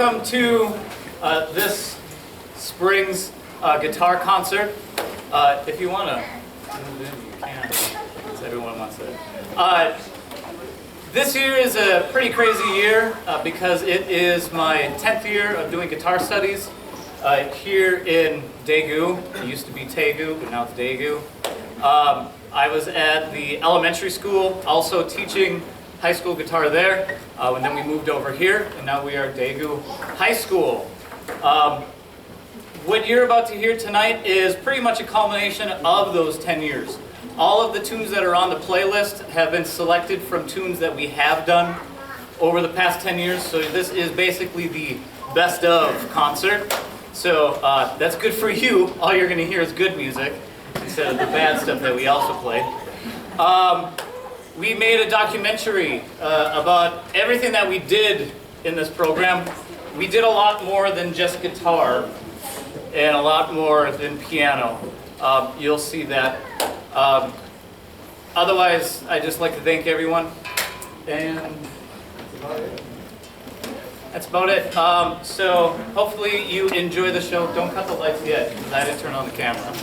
welcome to this spring's guitar concert. If you want to move in, you can, because everyone wants it. This year is a pretty crazy year because it is my 10th year of doing guitar studies here in Daegu. It used to be Daegu, but now it's Daegu. I was at the elementary school, also teaching high school guitar there, and then we moved over here, and now we are Daegu High School. What you're about to hear tonight is pretty much a culmination of those 10 years. All of the tunes that are on the playlist have been selected from tunes that we have done over the past 10 years, so this is basically the best of concert. So that's good for you. All you're going to hear is good music instead of the bad stuff that we also played. We made a documentary about everything that we did in this program. We did a lot more than just guitar and a lot more than piano. You'll see that. Otherwise, I'd just like to thank everyone. And that's about it. So hopefully you enjoy the show. Don't cut the lights yet, because I didn't turn on the camera.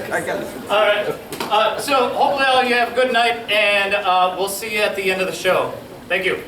I got it. All right. So hopefully all of you have a good night, and we'll see you at the end of the show. Thank you.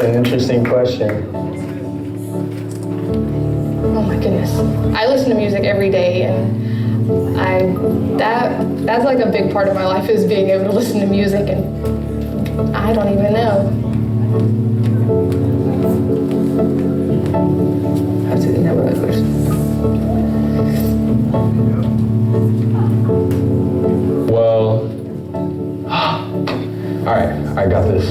an interesting question. Oh my goodness. I listen to music every day, and that's like a big part of my life, is being able to listen to music, and I don't even know. I didn't have another question. Well, all right, I got this.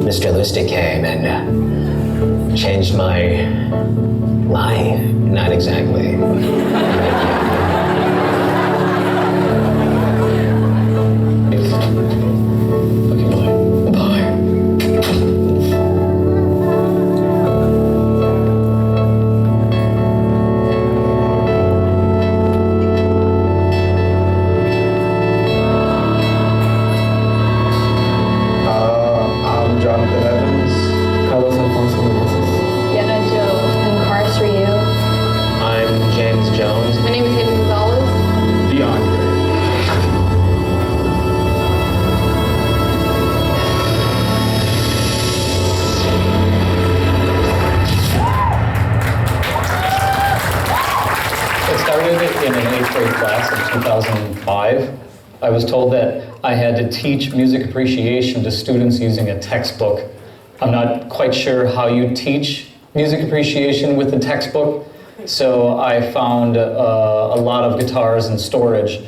Mr. Lustig came and changed my life. Not exactly. In an 8th grade class in 2005, I was told that I had to teach music appreciation to students using a textbook. I'm not quite sure how you teach music appreciation with a textbook, so I found a lot of guitars in storage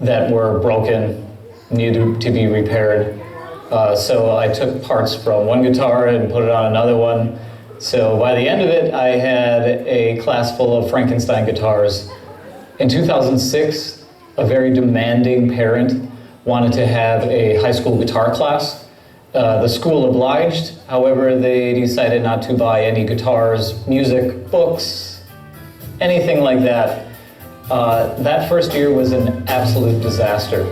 that were broken, needed to be repaired. So I took parts from one guitar and put it on another one. So by the end of it, I had a class full of Frankenstein guitars. In 2006, a very demanding parent wanted to have a high school guitar class. The school obliged, however, they decided not to buy any guitars, music, books, anything like that. That first year was an absolute disaster.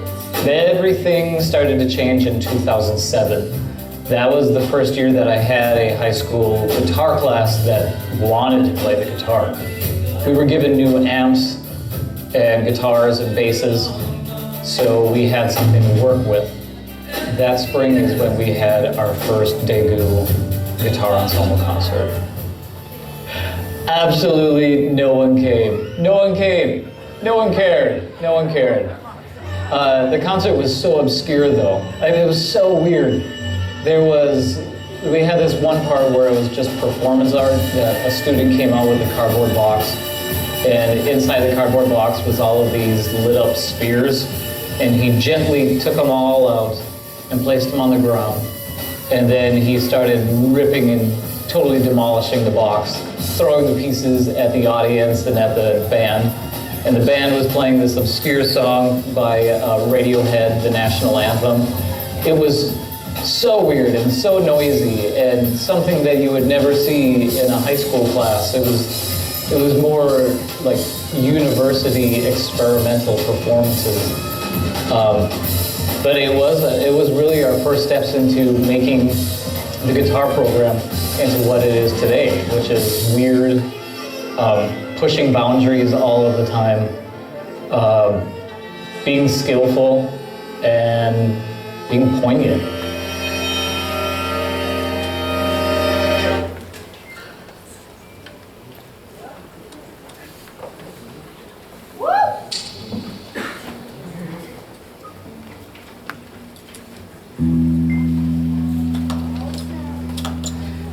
Everything started to change in 2007. That was the first year that I had a high school guitar class that wanted to play the guitar. We were given new amps and guitars and basses, so we had something to work with. That spring is when we had our first Daegu guitar ensemble concert. Absolutely no one came. No one came. No one cared. No one cared. The concert was so obscure though. I mean, it was so weird. We had this one part where it was just performance art, that a student came out with a cardboard box, and inside the cardboard box was all of these lit up spheres, and he gently took them all out and placed them on the ground. And then he started ripping and totally demolishing the box, throwing the pieces at the audience and at the band. And the band was playing this obscure song by Radiohead, the national anthem. It was so weird and so noisy, and something that you would never see in a high school class. It was more like university experimental performances. But it was really our first steps into making the guitar program into what it is today, which is weird, pushing boundaries all of the time, being skillful, and being poignant.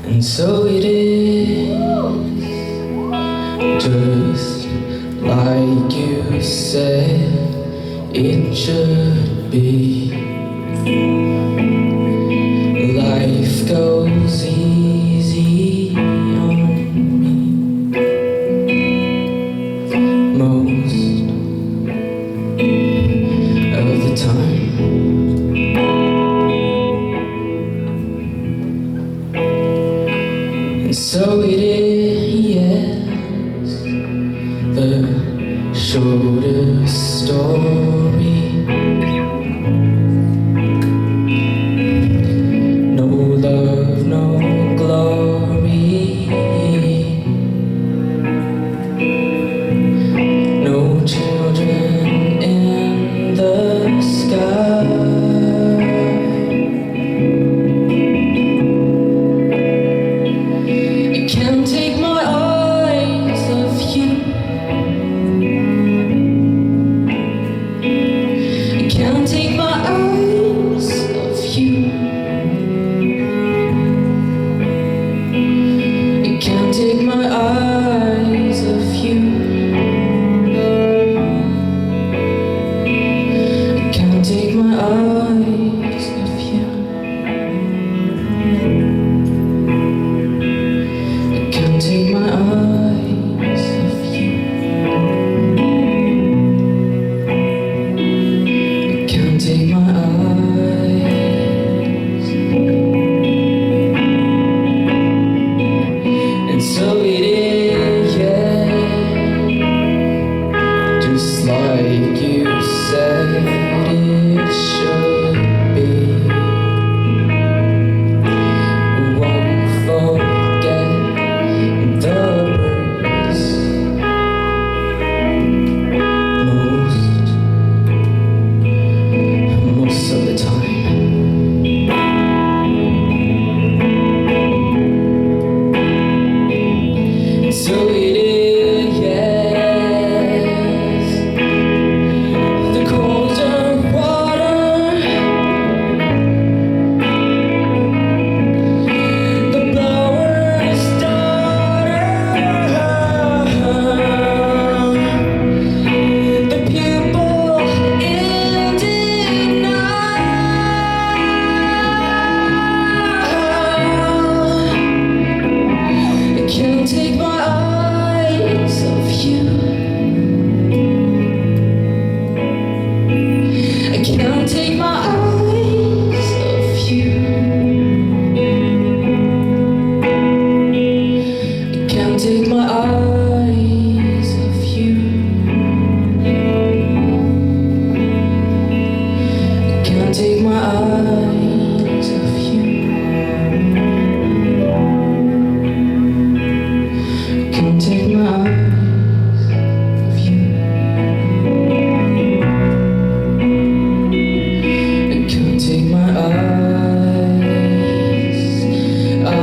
And so it is, just like you said it should be. Life goes easy on me most of the time. And so it is, yes, the shortest story. No love, no glory. No children in the sky. So it is, yes. The colder water, the blower's daughter, the people in denial. I can't take my eyes off you. I can't take my eyes off you. I can't take my eyes off you. I can't take my eyes off you. Can't take my eyes off you. I can't take my eyes. Did I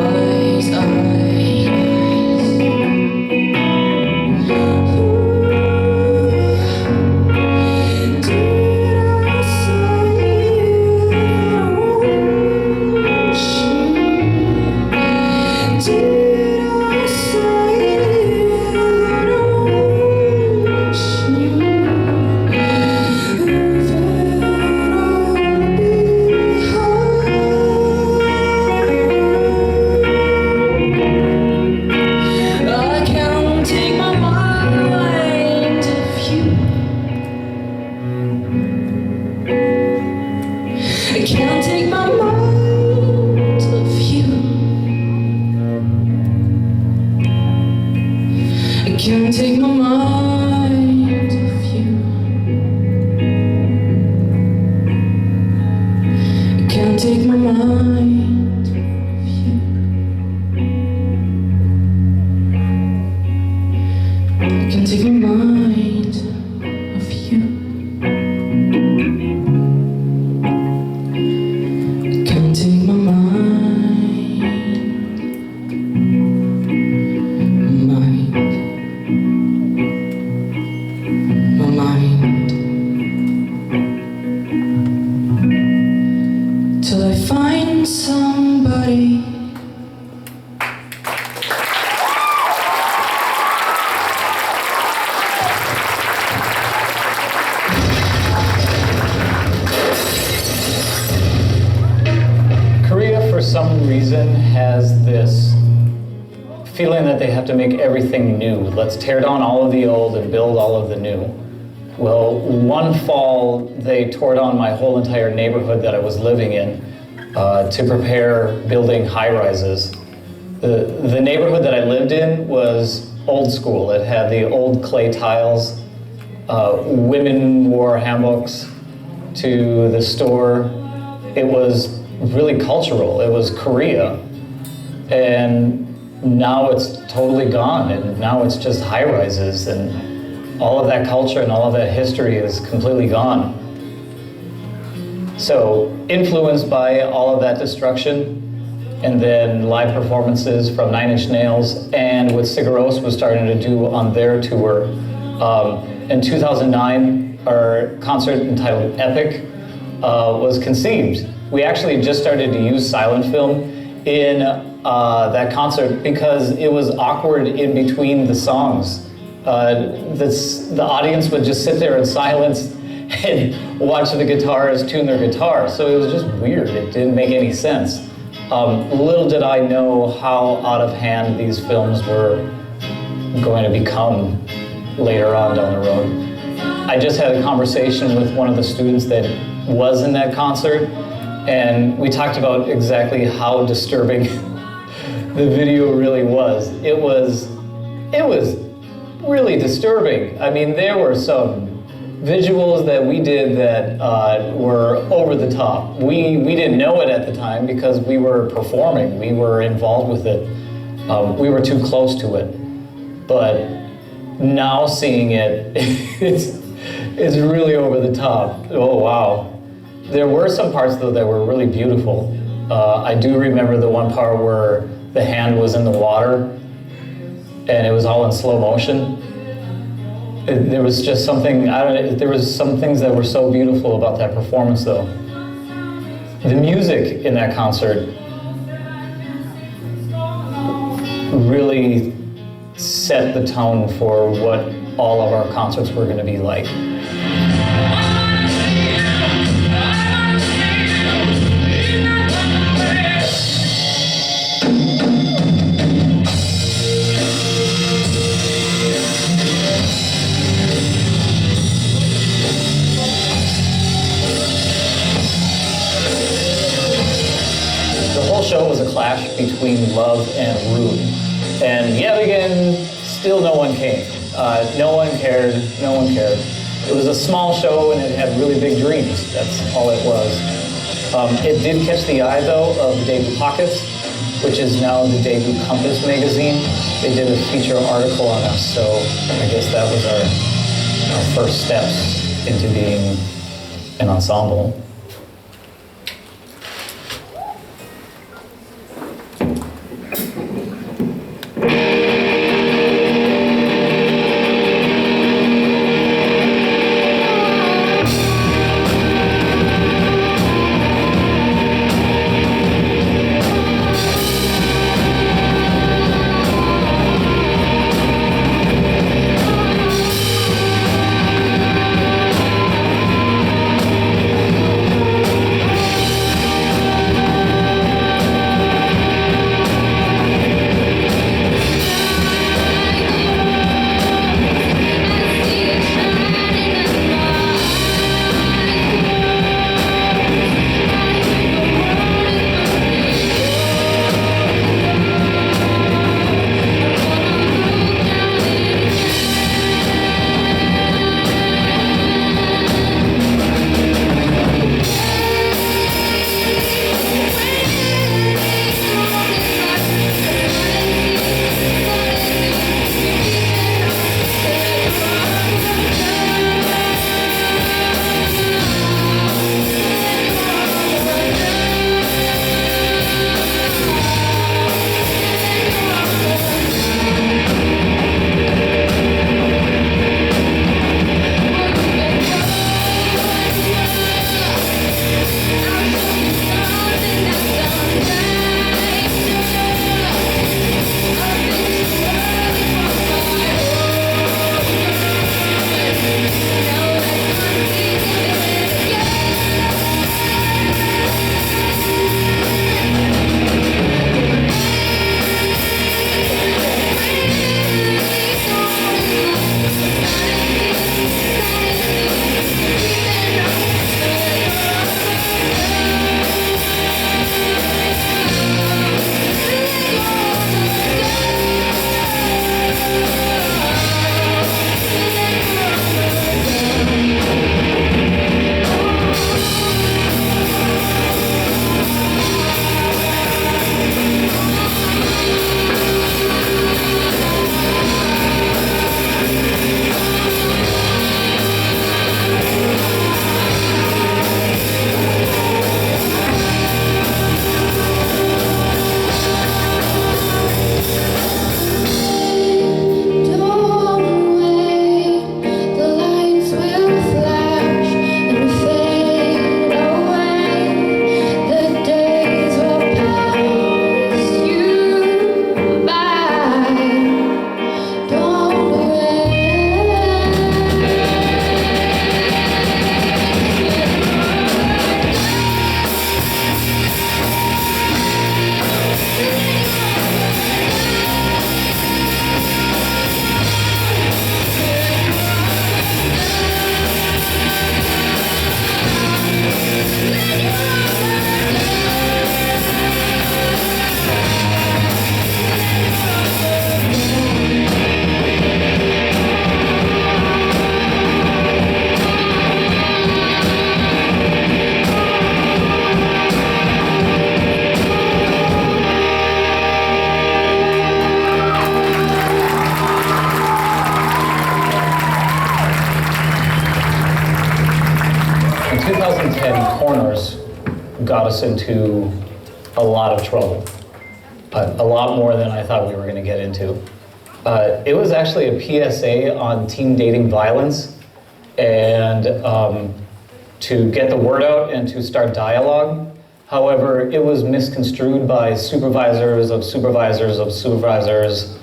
I can't take my mind off you. I can't take my mind off you. I can't take my mind off you. I can't take my mind off you. Can't take my mind till I find somebody. Korea, for some reason, has this feeling that they have to make everything new. Let's tear down all of the old and build all of the new. Well, one fall, they tore down my whole entire neighborhood that I was living in to prepare building high-rises. The neighborhood that I lived in was old school. It had the old clay tiles. Women wore hanboks to the store. It was really cultural. It was Korea. And now it's totally gone, and now it's just high-rises, and all of that culture and all of that history is completely gone. So, influenced by all of that destruction, and then live performances from Nine Inch Nails and what Sigur Rós was starting to do on their tour. In 2009, our concert entitled Epic was conceived. We actually just started to use silent film in that concert because it was awkward in between the songs. The audience would just sit there in silence and watch the guitarists tune their guitar. So it was just weird. It didn't make any sense. Little did I know how out of hand these films were going to become later on down the road. I just had a conversation with one of the students that was in that concert, and we talked about exactly how disturbing the video really was. It was really disturbing. I mean, there were some visuals that we did that were over the top. We didn't know it at the time because we were performing. We were involved with it. We were too close to it. But now seeing it, it's really over the top. Oh, wow. There were some parts, though, that were really beautiful. I do remember the one part where the hand was in the water. and it was all in slow motion. There was just something, I don't know, there was some things that were so beautiful about that performance though. The music in that concert really set the tone for what all of our concerts were going to be like. Show was a clash between Love and Rude. And yet again, still no one came. No one cared, no one cared. It was a small show and it had really big dreams. That's all it was. It did catch the eye though of the Daegu Pockets, which is now the Daegu Compass magazine. They did a feature article on us, so I guess that was our first steps into being an ensemble. got us into a lot of trouble, but a lot more than I thought we were going to get into. It was actually a PSA on teen dating violence, and to get the word out and to start dialogue. However, it was misconstrued by supervisors of supervisors of supervisors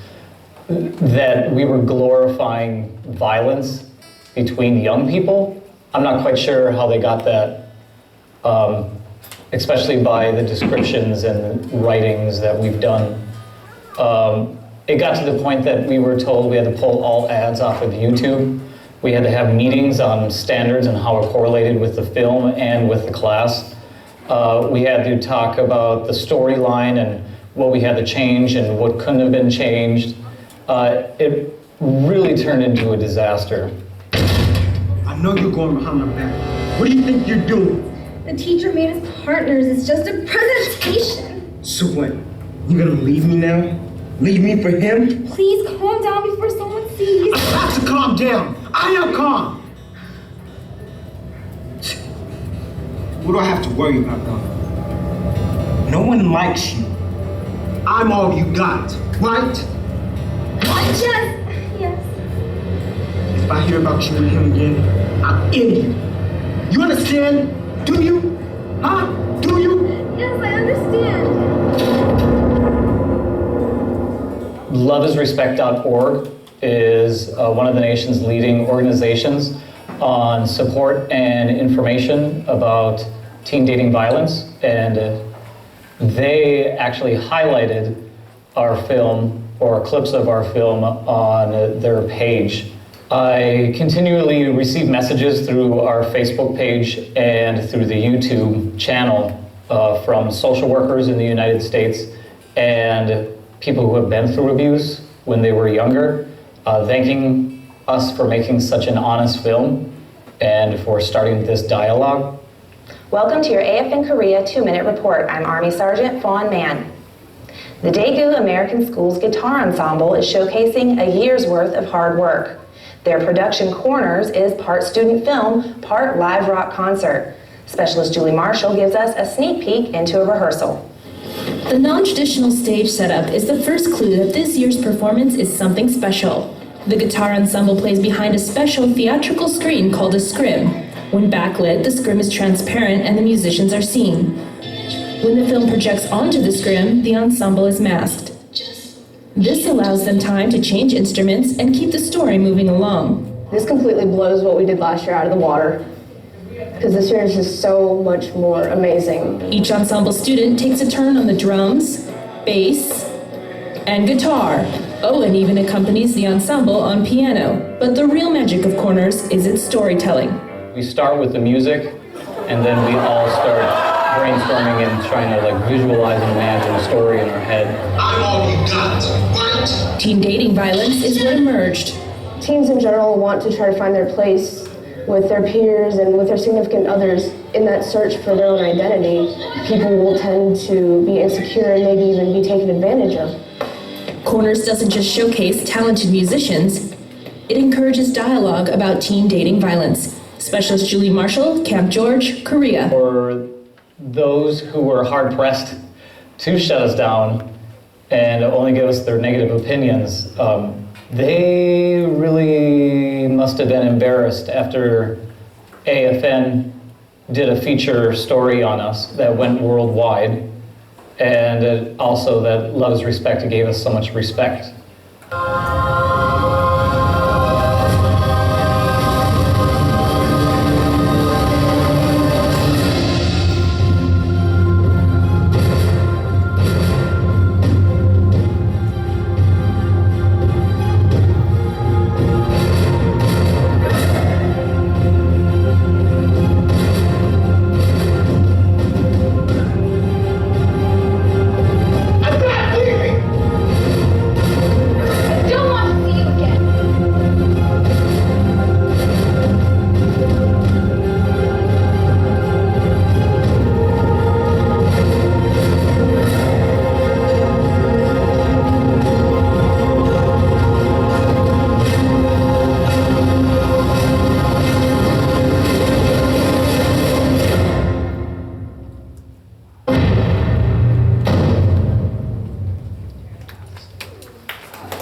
that we were glorifying violence between young people. I'm not quite sure how they got that, especially by the descriptions and writings that we've done. It got to the point that we were told we had to pull all ads off of YouTube. We had to have meetings on standards and how it correlated with the film and with the class. We had to talk about the storyline and what we had to change and what couldn't have been changed. It really turned into a disaster. I know you're going behind my back. What do you think you're doing? The teacher made us partners. It's just a presentation. So what? You gonna leave me now? Leave me for him? Please calm down before someone sees. I have to calm down. I am calm. What do I have to worry about now? No one likes you. I'm all you got, right? Yes. If I hear about you and him again, I'll end you. You understand? Do you? Huh? Do you? Yes, I understand. Loveisrespect.org is one of the nation's leading organizations on support and information about teen dating violence, and they actually highlighted our film or clips of our film on their page. I continually receive messages through our Facebook page and through the YouTube channel from social workers in the United States and people who have been through abuse when they were younger, thanking us for making such an honest film and for starting this dialogue. Welcome to your AFN Korea 2-Minute Report. I'm Army Sergeant Fawn Mann. The Daegu American Schools Guitar Ensemble is showcasing a year's worth of hard work. Their production Corners is part student film, part live rock concert. Specialist Julie Marshall gives us a sneak peek into a rehearsal. The non-traditional stage setup is the first clue that this year's performance is something special. The guitar ensemble plays behind a special theatrical screen called a scrim. When backlit, the scrim is transparent and the musicians are seen. When the film projects onto the scrim, the ensemble is masked. This allows them time to change instruments and keep the story moving along. This completely blows what we did last year out of the water, because this year is just so much more amazing. Each ensemble student takes a turn on the drums, bass, and guitar. Oh, and even accompanies the ensemble on piano. But the real magic of Corners is its storytelling. We start with the music, and then we all start brainstorming and trying to visualize and imagine a story in our head. I'm all you got, right? Teen dating violence is what emerged. Teens in general want to try to find their place with their peers and with their significant others. In that search for their own identity, people will tend to be insecure and maybe even be taken advantage of. Corners doesn't just showcase talented musicians, it encourages dialogue about teen dating violence. Specialist Julie Marshall, Camp George, Korea. For those who were hard-pressed to shut us down and only give us their negative opinions, they really must have been embarrassed after AFN did a feature story on us that went worldwide, and also that Love is Respect gave us so much respect.